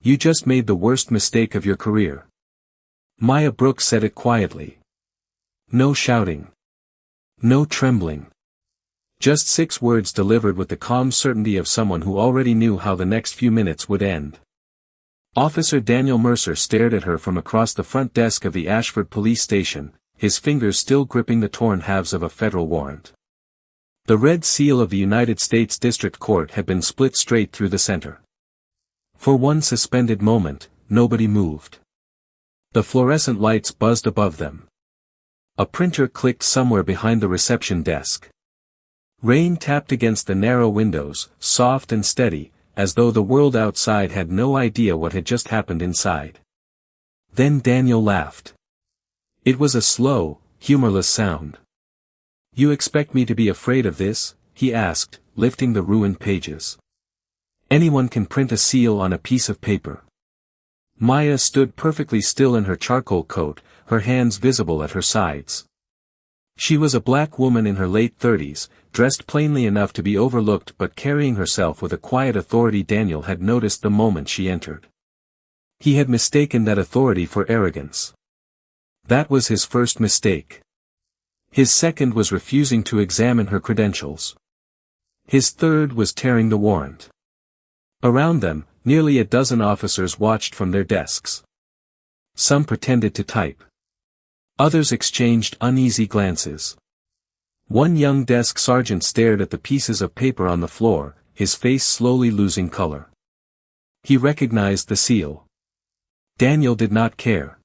You just made the worst mistake of your career. Maya Brooks said it quietly. No shouting. No trembling. Just 6 words delivered with the calm certainty of someone who already knew how the next few minutes would end. Officer Daniel Mercer stared at her from across the front desk of the Ashford police station, his fingers still gripping the torn halves of a federal warrant. The red seal of the United States District Court had been split straight through the center. For one suspended moment, nobody moved. The fluorescent lights buzzed above them. A printer clicked somewhere behind the reception desk. Rain tapped against the narrow windows, soft and steady, as though the world outside had no idea what had just happened inside. Then Daniel laughed. It was a slow, humorless sound. You expect me to be afraid of this? He asked, lifting the ruined pages. Anyone can print a seal on a piece of paper. Maya stood perfectly still in her charcoal coat, her hands visible at her sides. She was a black woman in her late 30s, dressed plainly enough to be overlooked but carrying herself with a quiet authority Daniel had noticed the moment she entered. He had mistaken that authority for arrogance. That was his first mistake. His second was refusing to examine her credentials. His third was tearing the warrant. Around them, nearly a dozen officers watched from their desks. Some pretended to type. Others exchanged uneasy glances. One young desk sergeant stared at the pieces of paper on the floor, his face slowly losing color. He recognized the seal. Daniel did not care.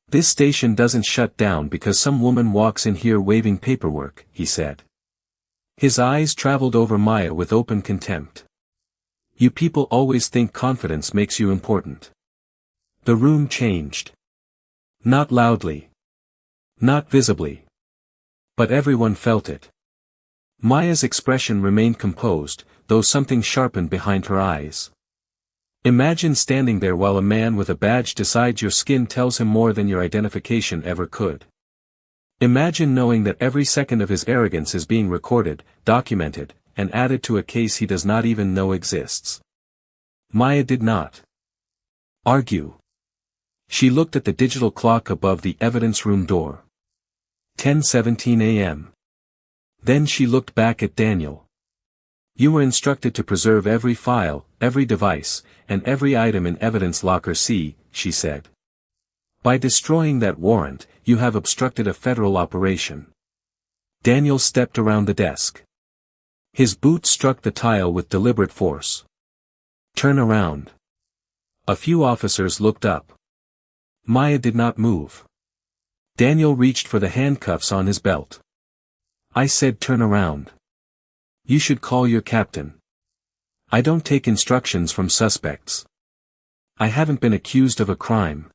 This station doesn't shut down because some woman walks in here waving paperwork, he said. His eyes traveled over Maya with open contempt. You people always think confidence makes you important. The room changed. Not loudly. Not visibly. But everyone felt it. Maya's expression remained composed, though something sharpened behind her eyes. Imagine standing there while a man with a badge decides your skin tells him more than your identification ever could. Imagine knowing that every second of his arrogance is being recorded, documented, and added to a case he does not even know exists. Maya did not argue. She looked at the digital clock above the evidence room door. 10:17 a.m. Then she looked back at Daniel. You were instructed to preserve every file, every device, and every item in evidence locker C, she said. By destroying that warrant, you have obstructed a federal operation. Daniel stepped around the desk. His boot struck the tile with deliberate force. Turn around. A few officers looked up. Maya did not move. Daniel reached for the handcuffs on his belt. I said turn around. You should call your captain. I don't take instructions from suspects. I haven't been accused of a crime.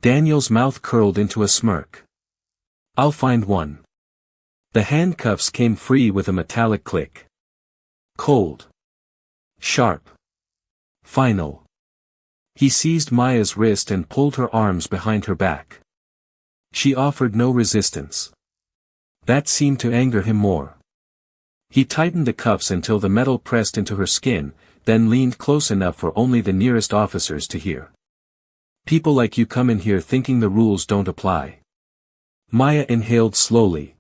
Daniel's mouth curled into a smirk. I'll find one. The handcuffs came free with a metallic click. Cold. Sharp. Final. He seized Maya's wrist and pulled her arms behind her back. She offered no resistance. That seemed to anger him more. He tightened the cuffs until the metal pressed into her skin, then leaned close enough for only the nearest officers to hear. People like you come in here thinking the rules don't apply. Maya inhaled slowly.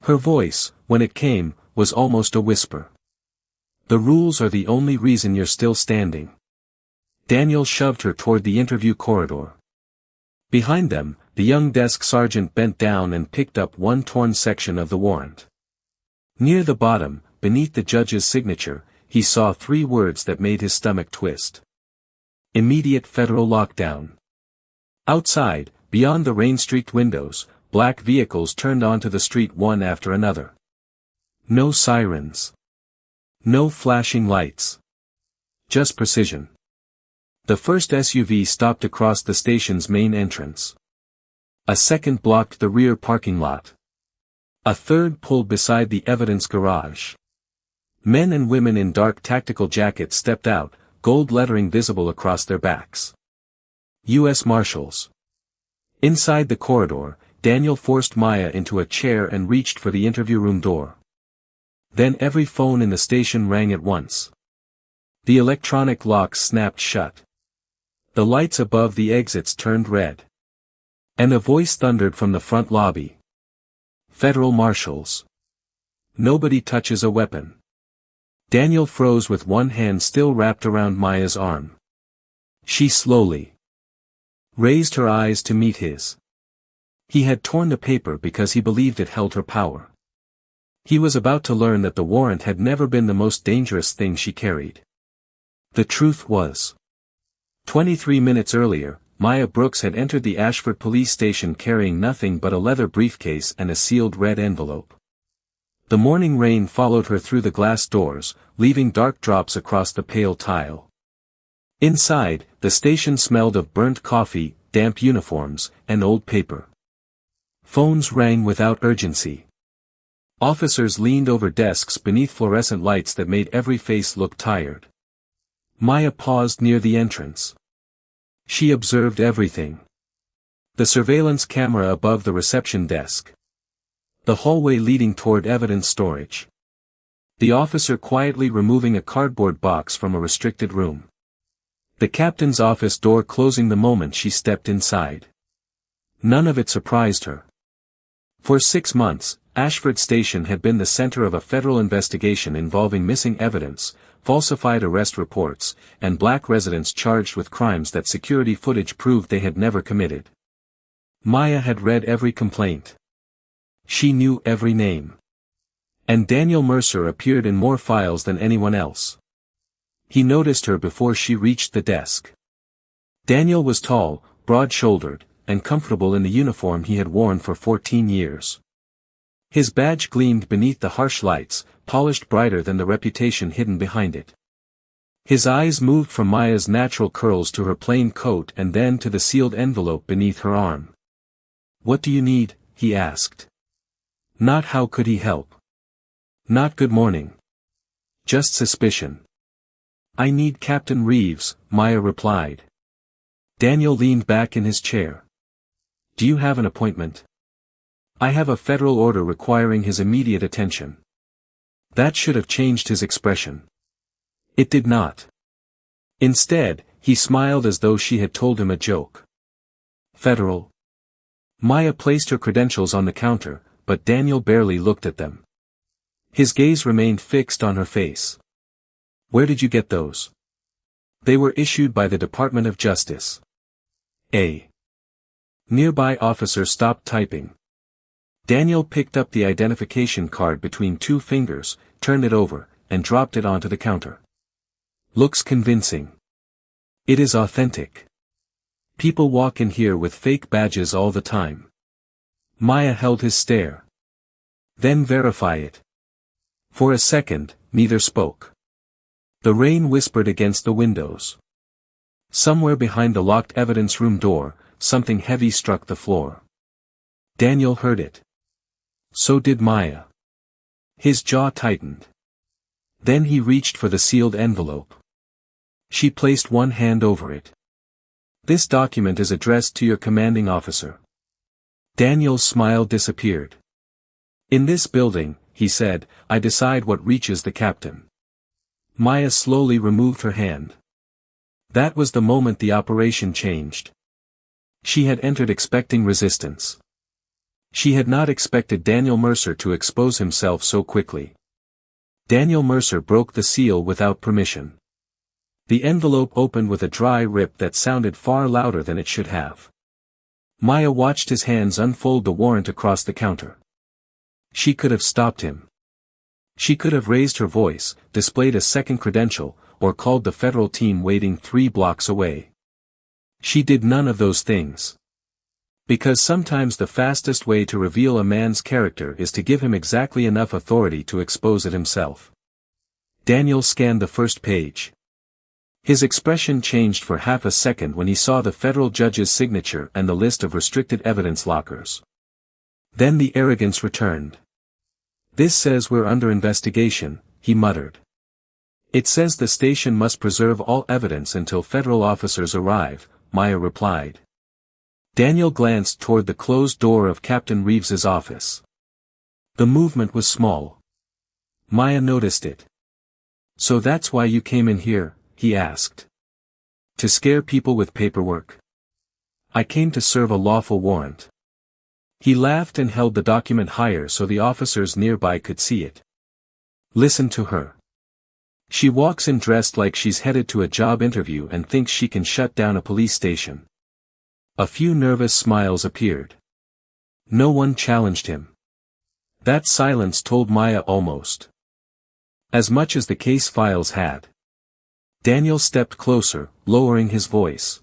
Her voice, when it came, was almost a whisper. The rules are the only reason you're still standing. Daniel shoved her toward the interview corridor. Behind them, the young desk sergeant bent down and picked up one torn section of the warrant. Near the bottom, beneath the judge's signature, he saw 3 words that made his stomach twist. Immediate federal lockdown. Outside, beyond the rain-streaked windows, black vehicles turned onto the street one after another. No sirens. No flashing lights. Just precision. The first SUV stopped across the station's main entrance. A second blocked the rear parking lot. A third pulled beside the evidence garage. Men and women in dark tactical jackets stepped out, gold lettering visible across their backs. U.S. Marshals. Inside the corridor, Daniel forced Maya into a chair and reached for the interview room door. Then every phone in the station rang at once. The electronic locks snapped shut. The lights above the exits turned red. And a voice thundered from the front lobby. Federal Marshals. Nobody touches a weapon. Daniel froze with one hand still wrapped around Maya's arm. She slowly raised her eyes to meet his. He had torn the paper because he believed it held her power. He was about to learn that the warrant had never been the most dangerous thing she carried. The truth was, 23 minutes earlier, Maya Brooks had entered the Ashford police station carrying nothing but a leather briefcase and a sealed red envelope. The morning rain followed her through the glass doors, leaving dark drops across the pale tile. Inside, the station smelled of burnt coffee, damp uniforms, and old paper. Phones rang without urgency. Officers leaned over desks beneath fluorescent lights that made every face look tired. Maya paused near the entrance. She observed everything. The surveillance camera above the reception desk. The hallway leading toward evidence storage. The officer quietly removing a cardboard box from a restricted room. The captain's office door closing the moment she stepped inside. None of it surprised her. For 6 months, Ashford Station had been the center of a federal investigation involving missing evidence, falsified arrest reports, and black residents charged with crimes that security footage proved they had never committed. Maya had read every complaint. She knew every name. And Daniel Mercer appeared in more files than anyone else. He noticed her before she reached the desk. Daniel was tall, broad-shouldered, and comfortable in the uniform he had worn for 14 years. His badge gleamed beneath the harsh lights, polished brighter than the reputation hidden behind it. His eyes moved from Maya's natural curls to her plain coat and then to the sealed envelope beneath her arm. "What do you need?" he asked. Not how could he help. Not good morning. Just suspicion. "I need Captain Reeves," Maya replied. Daniel leaned back in his chair. "Do you have an appointment?" "I have a federal order requiring his immediate attention." That should have changed his expression. It did not. Instead, he smiled as though she had told him a joke. "Federal?" Maya placed her credentials on the counter, but Daniel barely looked at them. His gaze remained fixed on her face. "Where did you get those?" "They were issued by the Department of Justice." A nearby officer stopped typing. Daniel picked up the identification card between 2 fingers, turned it over, and dropped it onto the counter. "Looks convincing. It is authentic. People walk in here with fake badges all the time." Maya held his stare. "Then verify it." For a second, neither spoke. The rain whispered against the windows. Somewhere behind the locked evidence room door, something heavy struck the floor. Daniel heard it. So did Maya. His jaw tightened. Then he reached for the sealed envelope. She placed one hand over it. "This document is addressed to your commanding officer." Daniel's smile disappeared. "In this building," he said, "I decide what reaches the captain." Maya slowly removed her hand. That was the moment the operation changed. She had entered expecting resistance. She had not expected Daniel Mercer to expose himself so quickly. Daniel Mercer broke the seal without permission. The envelope opened with a dry rip that sounded far louder than it should have. Maya watched his hands unfold the warrant across the counter. She could have stopped him. She could have raised her voice, displayed a second credential, or called the federal team waiting 3 blocks away. She did none of those things. Because sometimes the fastest way to reveal a man's character is to give him exactly enough authority to expose it himself. Daniel scanned the first page. His expression changed for half a second when he saw the federal judge's signature and the list of restricted evidence lockers. Then the arrogance returned. "This says we're under investigation," he muttered. "It says the station must preserve all evidence until federal officers arrive," Maya replied. Daniel glanced toward the closed door of Captain Reeves's office. The movement was small. Maya noticed it. "So that's why you came in here?" he asked. To scare people with paperwork? I came to serve a lawful warrant. He laughed and held the document higher so the officers nearby could see it. Listen to her. She walks in dressed like she's headed to a job interview and thinks she can shut down a police station. A few nervous smiles appeared. No one challenged him. That silence told Maya almost as much as the case files had. Daniel stepped closer, lowering his voice.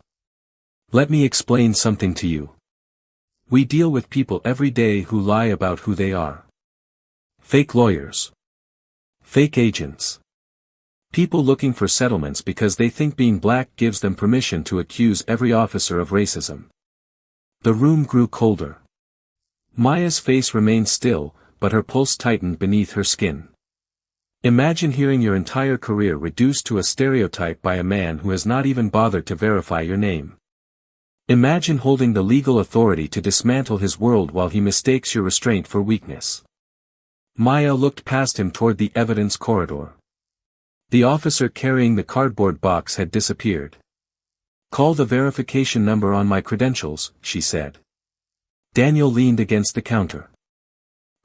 Let me explain something to you. We deal with people every day who lie about who they are. Fake lawyers. Fake agents. People looking for settlements because they think being black gives them permission to accuse every officer of racism. The room grew colder. Maya's face remained still, but her pulse tightened beneath her skin. Imagine hearing your entire career reduced to a stereotype by a man who has not even bothered to verify your name. Imagine holding the legal authority to dismantle his world while he mistakes your restraint for weakness. Maya looked past him toward the evidence corridor. The officer carrying the cardboard box had disappeared. Call the verification number on my credentials, she said. Daniel leaned against the counter.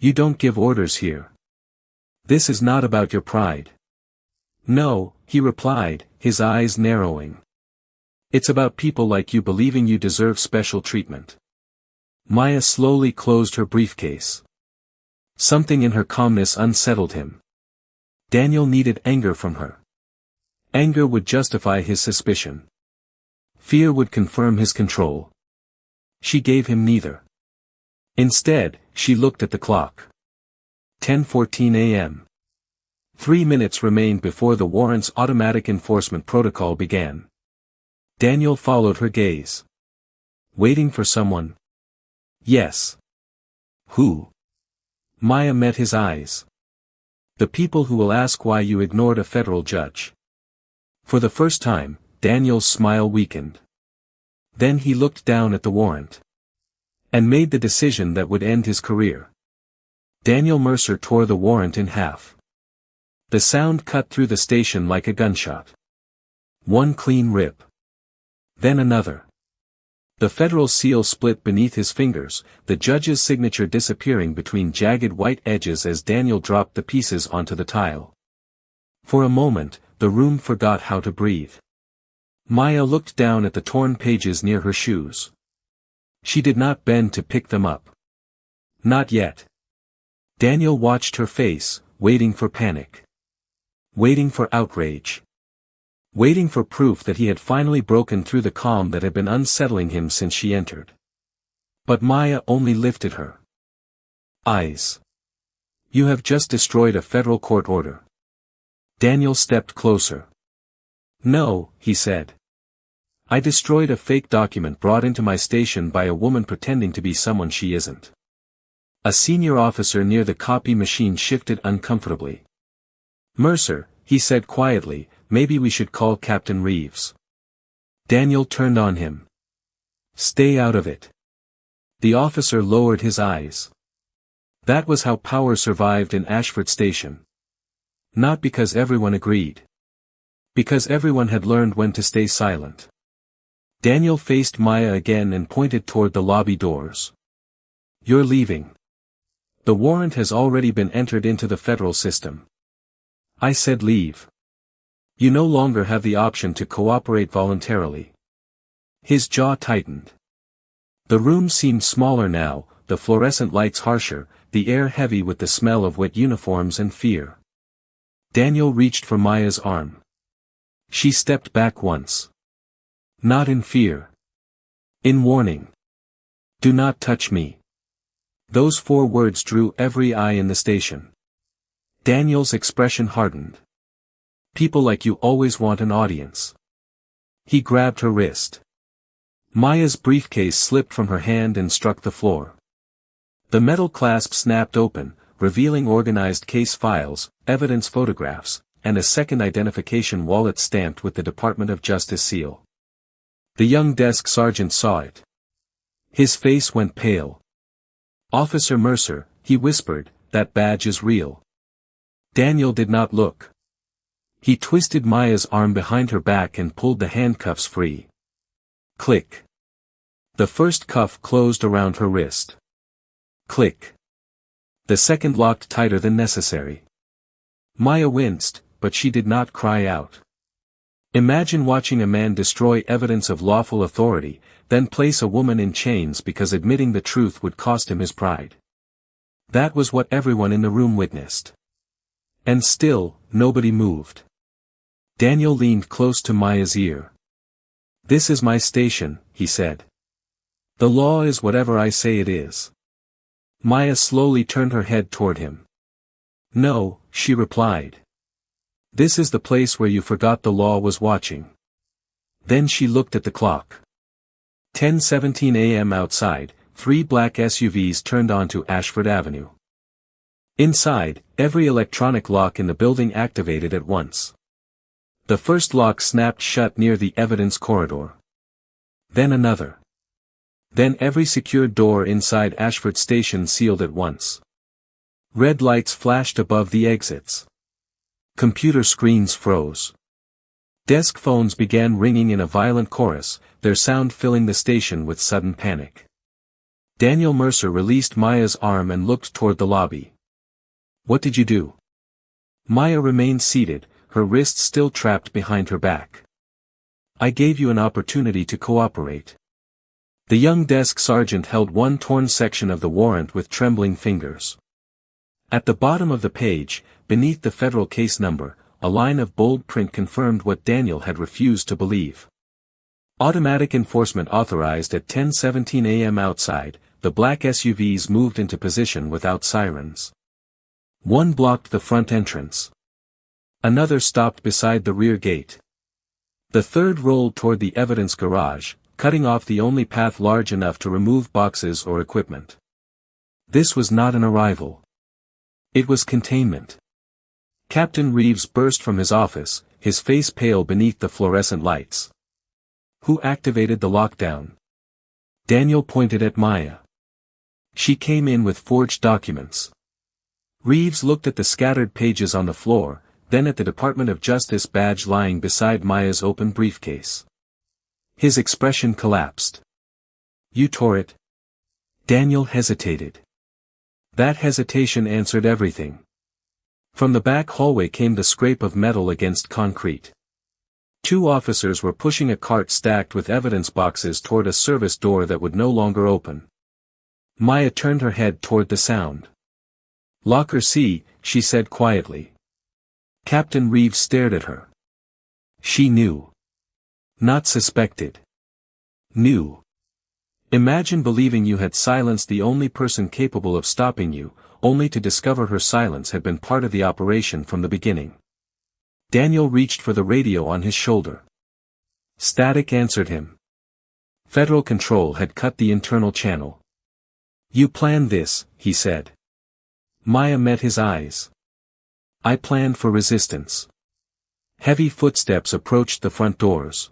You don't give orders here. This is not about your pride. No, he replied, his eyes narrowing. It's about people like you believing you deserve special treatment. Maya slowly closed her briefcase. Something in her calmness unsettled him. Daniel needed anger from her. Anger would justify his suspicion. Fear would confirm his control. She gave him neither. Instead, she looked at the clock. 10:14 a.m. 3 minutes remained before the warrant's automatic enforcement protocol began. Daniel followed her gaze. Waiting for someone? Yes. Who? Maya met his eyes. The people who will ask why you ignored a federal judge. For the first time, Daniel's smile weakened. Then he looked down at the warrant. And made the decision that would end his career. Daniel Mercer tore the warrant in half. The sound cut through the station like a gunshot. One clean rip. Then another. The federal seal split beneath his fingers, the judge's signature disappearing between jagged white edges as Daniel dropped the pieces onto the tile. For a moment, the room forgot how to breathe. Maya looked down at the torn pages near her shoes. She did not bend to pick them up. Not yet. Daniel watched her face, waiting for panic. Waiting for outrage. Waiting for proof that he had finally broken through the calm that had been unsettling him since she entered. But Maya only lifted her eyes. You have just destroyed a federal court order. Daniel stepped closer. No, he said. I destroyed a fake document brought into my station by a woman pretending to be someone she isn't. A senior officer near the copy machine shifted uncomfortably. Mercer, he said quietly, maybe we should call Captain Reeves. Daniel turned on him. Stay out of it. The officer lowered his eyes. That was how power survived in Ashford Station. Not because everyone agreed. Because everyone had learned when to stay silent. Daniel faced Maya again and pointed toward the lobby doors. You're leaving. The warrant has already been entered into the federal system. I said leave. You no longer have the option to cooperate voluntarily. His jaw tightened. The room seemed smaller now, the fluorescent lights harsher, the air heavy with the smell of wet uniforms and fear. Daniel reached for Maya's arm. She stepped back once. Not in fear. In warning. Do not touch me. Those 4 words drew every eye in the station. Daniel's expression hardened. People like you always want an audience. He grabbed her wrist. Maya's briefcase slipped from her hand and struck the floor. The metal clasp snapped open, revealing organized case files, evidence photographs, and a second identification wallet stamped with the Department of Justice seal. The young desk sergeant saw it. His face went pale. Officer Mercer, he whispered, that badge is real. Daniel did not look. He twisted Maya's arm behind her back and pulled the handcuffs free. Click. The first cuff closed around her wrist. Click. The second locked tighter than necessary. Maya winced, but she did not cry out. Imagine watching a man destroy evidence of lawful authority, then place a woman in chains because admitting the truth would cost him his pride. That was what everyone in the room witnessed. And still, nobody moved. Daniel leaned close to Maya's ear. "This is my station," he said. "The law is whatever I say it is." Maya slowly turned her head toward him. "No," she replied. "This is the place where you forgot the law was watching." Then she looked at the clock. 10:17 a.m. outside, 3 black SUVs turned onto Ashford Avenue. Inside, every electronic lock in the building activated at once. The first lock snapped shut near the evidence corridor. Then another. Then every secured door inside Ashford Station sealed at once. Red lights flashed above the exits. Computer screens froze. Desk phones began ringing in a violent chorus, their sound filling the station with sudden panic. Daniel Mercer released Maya's arm and looked toward the lobby. "What did you do?" Maya remained seated, her wrists still trapped behind her back. "I gave you an opportunity to cooperate." The young desk sergeant held one torn section of the warrant with trembling fingers. At the bottom of the page, beneath the federal case number, a line of bold print confirmed what Daniel had refused to believe. Automatic enforcement authorized at 10:17 a.m. outside, the black SUVs moved into position without sirens. One blocked the front entrance. Another stopped beside the rear gate. The third rolled toward the evidence garage, cutting off the only path large enough to remove boxes or equipment. This was not an arrival. It was containment. Captain Reeves burst from his office, his face pale beneath the fluorescent lights. "Who activated the lockdown?" Daniel pointed at Maya. "She came in with forged documents." Reeves looked at the scattered pages on the floor, then at the Department of Justice badge lying beside Maya's open briefcase. His expression collapsed. "You tore it?" Daniel hesitated. That hesitation answered everything. From the back hallway came the scrape of metal against concrete. 2 officers were pushing a cart stacked with evidence boxes toward a service door that would no longer open. Maya turned her head toward the sound. "Locker C," she said quietly. Captain Reeves stared at her. She knew. Not suspected. Knew. Imagine believing you had silenced the only person capable of stopping you, only to discover her silence had been part of the operation from the beginning. Daniel reached for the radio on his shoulder. Static answered him. Federal control had cut the internal channel. "You planned this," he said. Maya met his eyes. "I planned for resistance." Heavy footsteps approached the front doors.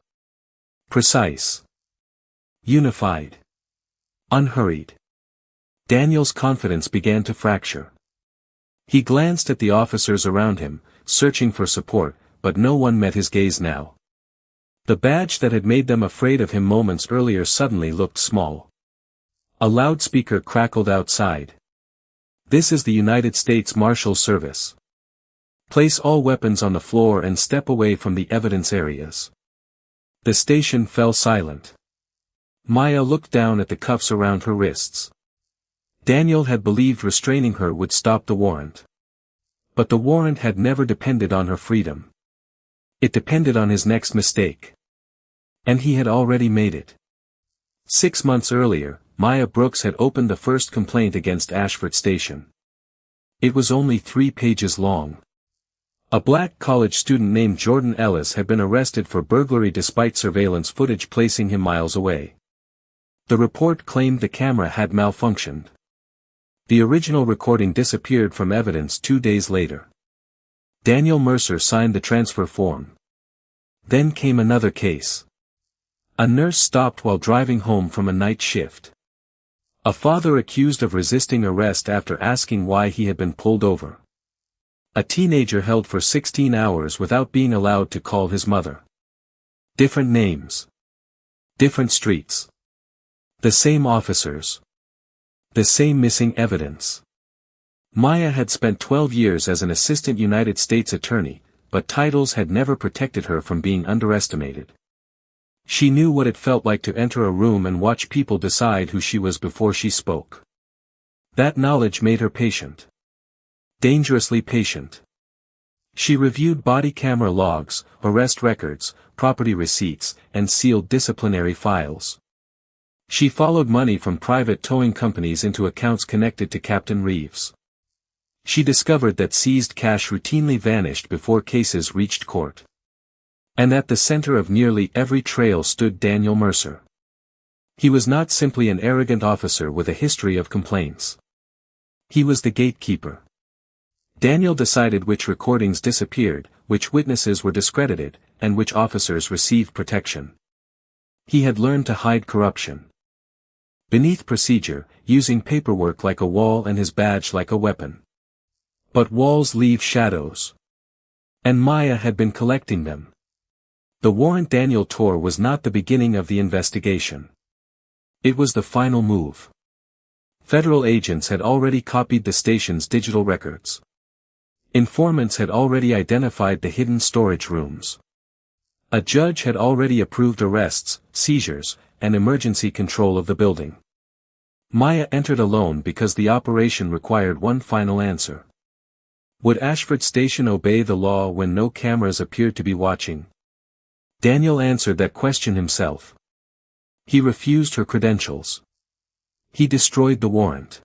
Precise. Unified. Unhurried. Daniel's confidence began to fracture. He glanced at the officers around him, searching for support, but no one met his gaze now. The badge that had made them afraid of him moments earlier suddenly looked small. A loudspeaker crackled outside. "This is the United States Marshals Service. Place all weapons on the floor and step away from the evidence areas." The station fell silent. Maya looked down at the cuffs around her wrists. Daniel had believed restraining her would stop the warrant. But the warrant had never depended on her freedom. It depended on his next mistake. And he had already made it. 6 months earlier, Maya Brooks had opened the first complaint against Ashford Station. It was only 3 pages long. A black college student named Jordan Ellis had been arrested for burglary despite surveillance footage placing him miles away. The report claimed the camera had malfunctioned. The original recording disappeared from evidence 2 days later. Daniel Mercer signed the transfer form. Then came another case. A nurse stopped while driving home from a night shift. A father accused of resisting arrest after asking why he had been pulled over. A teenager held for 16 hours without being allowed to call his mother. Different names. Different streets. The same officers. The same missing evidence. Maya had spent 12 years as an assistant United States attorney, but titles had never protected her from being underestimated. She knew what it felt like to enter a room and watch people decide who she was before she spoke. That knowledge made her patient. Dangerously patient. She reviewed body camera logs, arrest records, property receipts, and sealed disciplinary files. She followed money from private towing companies into accounts connected to Captain Reeves. She discovered that seized cash routinely vanished before cases reached court. And at the center of nearly every trail stood Daniel Mercer. He was not simply an arrogant officer with a history of complaints. He was the gatekeeper. Daniel decided which recordings disappeared, which witnesses were discredited, and which officers received protection. He had learned to hide corruption beneath procedure, using paperwork like a wall and his badge like a weapon. But walls leave shadows. And Maya had been collecting them. The warrant Daniel tore was not the beginning of the investigation. It was the final move. Federal agents had already copied the station's digital records. Informants had already identified the hidden storage rooms. A judge had already approved arrests, seizures, and emergency control of the building. Maya entered alone because the operation required one final answer. Would Ashford Station obey the law when no cameras appeared to be watching? Daniel answered that question himself. He refused her credentials. He destroyed the warrant.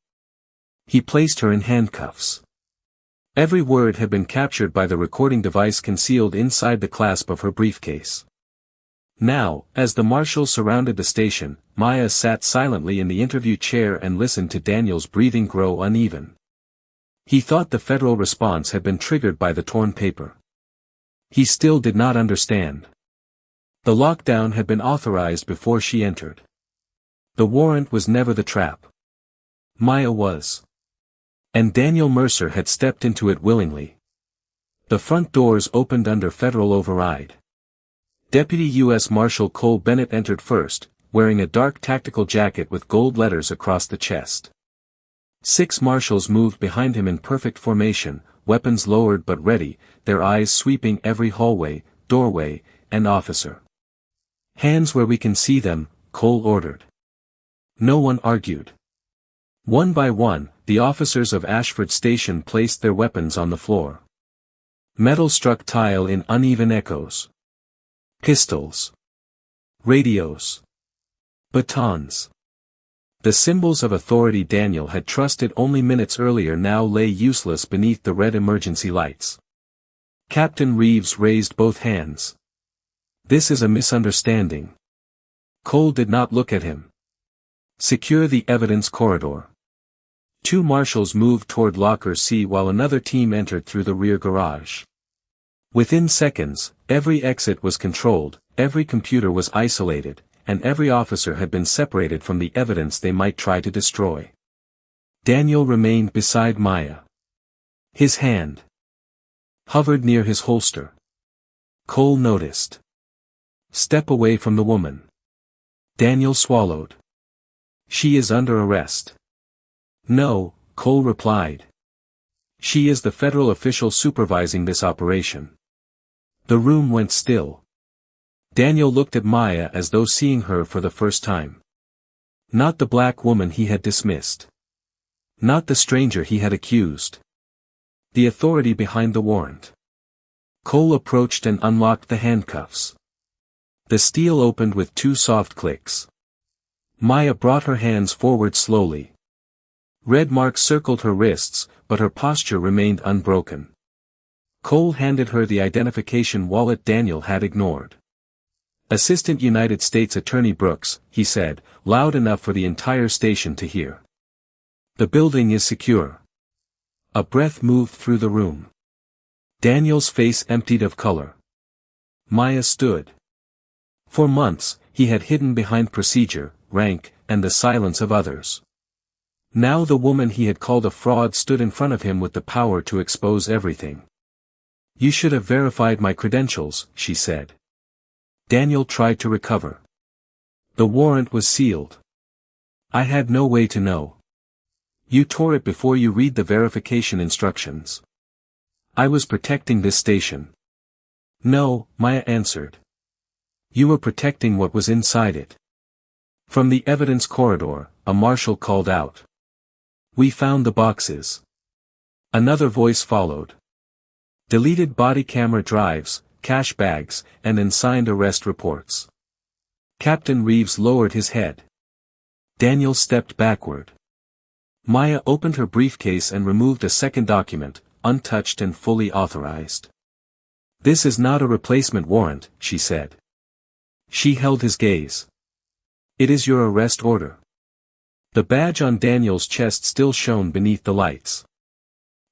He placed her in handcuffs. Every word had been captured by the recording device concealed inside the clasp of her briefcase. Now, as the marshals surrounded the station, Maya sat silently in the interview chair and listened to Daniel's breathing grow uneven. He thought the federal response had been triggered by the torn paper. He still did not understand. The lockdown had been authorized before she entered. The warrant was never the trap. Maya was. And Daniel Mercer had stepped into it willingly. The front doors opened under federal override. Deputy U.S. Marshal Cole Bennett entered first, wearing a dark tactical jacket with gold letters across the chest. 6 marshals moved behind him in perfect formation, weapons lowered but ready, their eyes sweeping every hallway, doorway, and officer. Hands where we can see them, Cole ordered. No one argued. One by one, the officers of Ashford Station placed their weapons on the floor. Metal struck tile in uneven echoes. Pistols. Radios. Batons. The symbols of authority Daniel had trusted only minutes earlier now lay useless beneath the red emergency lights. Captain Reeves raised both hands. This is a misunderstanding. Cole did not look at him. Secure the evidence corridor. 2 marshals moved toward Locker C while another team entered through the rear garage. Within seconds, every exit was controlled, every computer was isolated, and every officer had been separated from the evidence they might try to destroy. Daniel remained beside Maya. His hand hovered near his holster. Cole noticed. Step away from the woman. Daniel swallowed. She is under arrest. No, Cole replied. She is the federal official supervising this operation. The room went still. Daniel looked at Maya as though seeing her for the first time. Not the black woman he had dismissed. Not the stranger he had accused. The authority behind the warrant. Cole approached and unlocked the handcuffs. The steel opened with 2 soft clicks. Maya brought her hands forward slowly. Red marks circled her wrists, but her posture remained unbroken. Cole handed her the identification wallet Daniel had ignored. Assistant United States Attorney Brooks, he said, loud enough for the entire station to hear. The building is secure. A breath moved through the room. Daniel's face emptied of color. Maya stood. For months, he had hidden behind procedure, rank, and the silence of others. Now the woman he had called a fraud stood in front of him with the power to expose everything. "You should have verified my credentials," she said. Daniel tried to recover. "The warrant was sealed. I had no way to know. You tore it before you read the verification instructions. I was protecting this station." "No," Maya answered. "You were protecting what was inside it." From the evidence corridor, a marshal called out. "We found the boxes." Another voice followed. "Deleted body camera drives, cash bags, and unsigned arrest reports." Captain Reeves lowered his head. Daniel stepped backward. Maya opened her briefcase and removed a second document, untouched and fully authorized. "This is not a replacement warrant," she said. She held his gaze. "It is your arrest order." The badge on Daniel's chest still shone beneath the lights.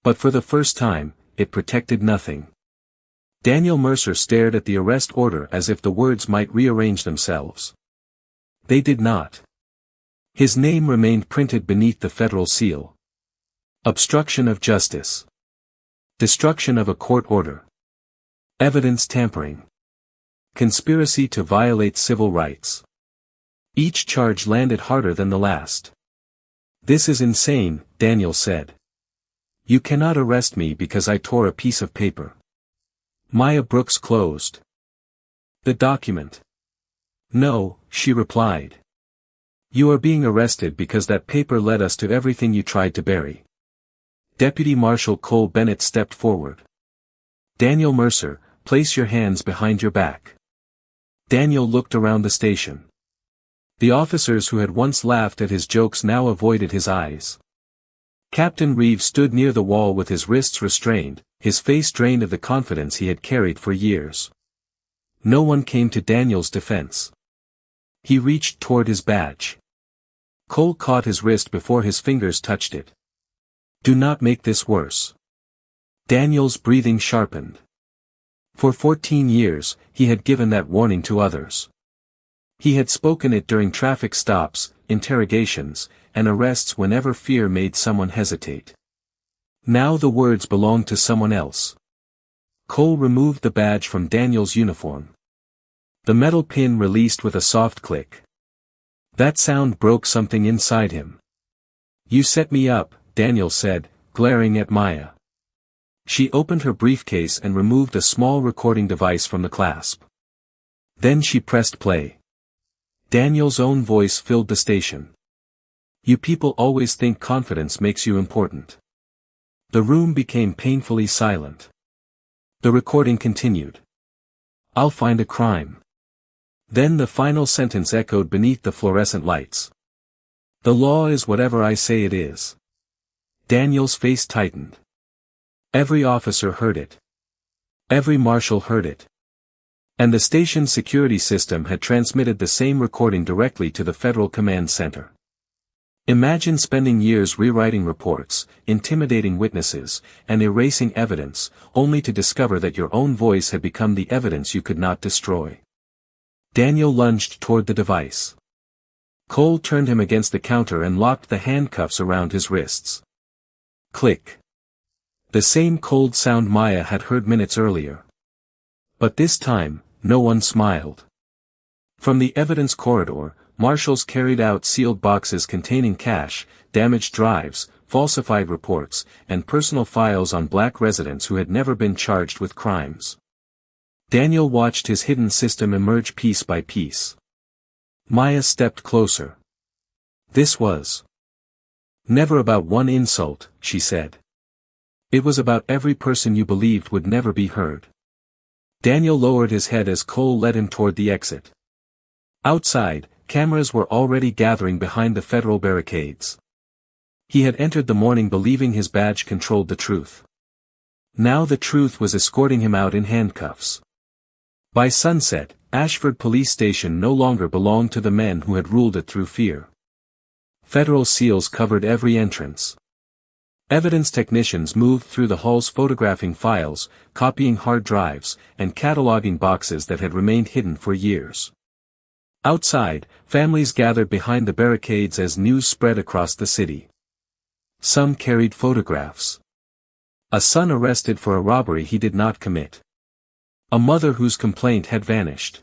But for the first time, it protected nothing. Daniel Mercer stared at the arrest order as if the words might rearrange themselves. They did not. His name remained printed beneath the federal seal. Obstruction of justice. Destruction of a court order. Evidence tampering. Conspiracy to violate civil rights. Each charge landed harder than the last. "This is insane," Daniel said. "You cannot arrest me because I tore a piece of paper." Maya Brooks closed the document. "No," she replied. "You are being arrested because that paper led us to everything you tried to bury." Deputy Marshal Cole Bennett stepped forward. "Daniel Mercer, place your hands behind your back." Daniel looked around the station. The officers who had once laughed at his jokes now avoided his eyes. Captain Reeves stood near the wall with his wrists restrained, his face drained of the confidence he had carried for years. No one came to Daniel's defense. He reached toward his badge. Cole caught his wrist before his fingers touched it. "Do not make this worse." Daniel's breathing sharpened. For 14 years, he had given that warning to others. He had spoken it during traffic stops, interrogations, and arrests whenever fear made someone hesitate. Now the words belonged to someone else. Cole removed the badge from Daniel's uniform. The metal pin released with a soft click. That sound broke something inside him. "You set me up," Daniel said, glaring at Maya. She opened her briefcase and removed a small recording device from the clasp. Then she pressed play. Daniel's own voice filled the station. "You people always think confidence makes you important." The room became painfully silent. The recording continued. "I'll find a crime." Then the final sentence echoed beneath the fluorescent lights. "The law is whatever I say it is." Daniel's face tightened. Every officer heard it. Every marshal heard it. And the station's security system had transmitted the same recording directly to the Federal Command Center. Imagine spending years rewriting reports, intimidating witnesses, and erasing evidence, only to discover that your own voice had become the evidence you could not destroy. Daniel lunged toward the device. Cole turned him against the counter and locked the handcuffs around his wrists. Click. The same cold sound Maya had heard minutes earlier. But this time, no one smiled. From the evidence corridor, marshals carried out sealed boxes containing cash, damaged drives, falsified reports, and personal files on black residents who had never been charged with crimes. Daniel watched his hidden system emerge piece by piece. Maya stepped closer. "This was never about one insult," she said. "It was about every person you believed would never be heard." Daniel lowered his head as Cole led him toward the exit. Outside, cameras were already gathering behind the federal barricades. He had entered the morning believing his badge controlled the truth. Now the truth was escorting him out in handcuffs. By sunset, Ashford Police Station no longer belonged to the men who had ruled it through fear. Federal seals covered every entrance. Evidence technicians moved through the halls photographing files, copying hard drives, and cataloging boxes that had remained hidden for years. Outside, families gathered behind the barricades as news spread across the city. Some carried photographs. A son arrested for a robbery he did not commit. A mother whose complaint had vanished.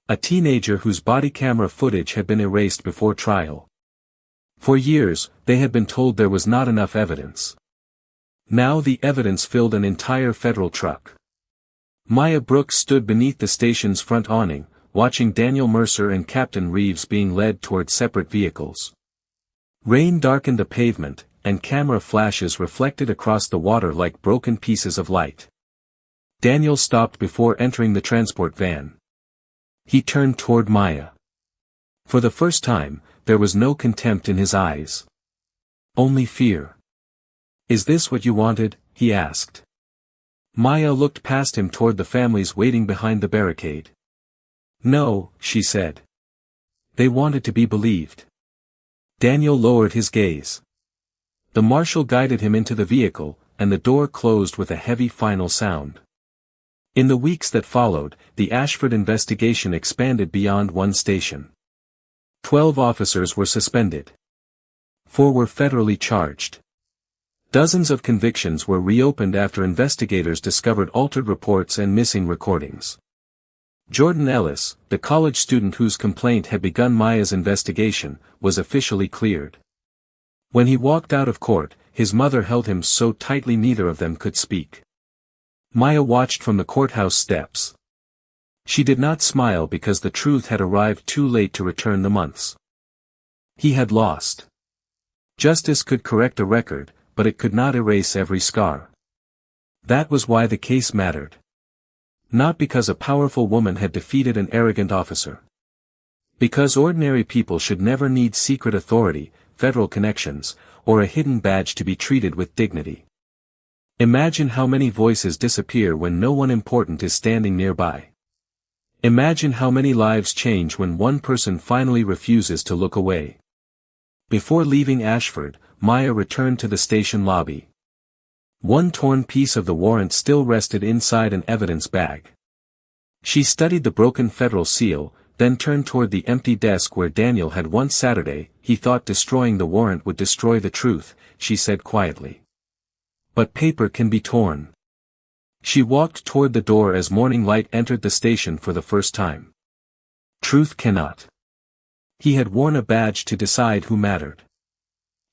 A teenager whose body camera footage had been erased before trial. For years, they had been told there was not enough evidence. Now the evidence filled an entire federal truck. Maya Brooks stood beneath the station's front awning, watching Daniel Mercer and Captain Reeves being led toward separate vehicles. Rain darkened the pavement, and camera flashes reflected across the water like broken pieces of light. Daniel stopped before entering the transport van. He turned toward Maya. For the first time, there was no contempt in his eyes. Only fear. "Is this what you wanted?" he asked. Maya looked past him toward the families waiting behind the barricade. "No," she said. "They wanted to be believed." Daniel lowered his gaze. The marshal guided him into the vehicle, and the door closed with a heavy final sound. In the weeks that followed, the Ashford investigation expanded beyond one station. 12 officers were suspended. 4 were federally charged. Dozens of convictions were reopened after investigators discovered altered reports and missing recordings. Jordan Ellis, the college student whose complaint had begun Maya's investigation, was officially cleared. When he walked out of court, his mother held him so tightly neither of them could speak. Maya watched from the courthouse steps. She did not smile because the truth had arrived too late to return the months. He had lost. Justice could correct a record, but it could not erase every scar. That was why the case mattered. Not because a powerful woman had defeated an arrogant officer. Because ordinary people should never need secret authority, federal connections, or a hidden badge to be treated with dignity. Imagine how many voices disappear when no one important is standing nearby. Imagine how many lives change when one person finally refuses to look away. Before leaving Ashford, Maya returned to the station lobby. One torn piece of the warrant still rested inside an evidence bag. She studied the broken federal seal, then turned toward the empty desk where Daniel had once Saturday. "He thought destroying the warrant would destroy the truth," she said quietly. "But paper can be torn." She walked toward the door as morning light entered the station for the first time. Truth cannot. He had worn a badge to decide who mattered.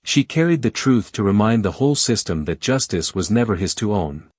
She carried the truth to remind the whole system that justice was never his to own.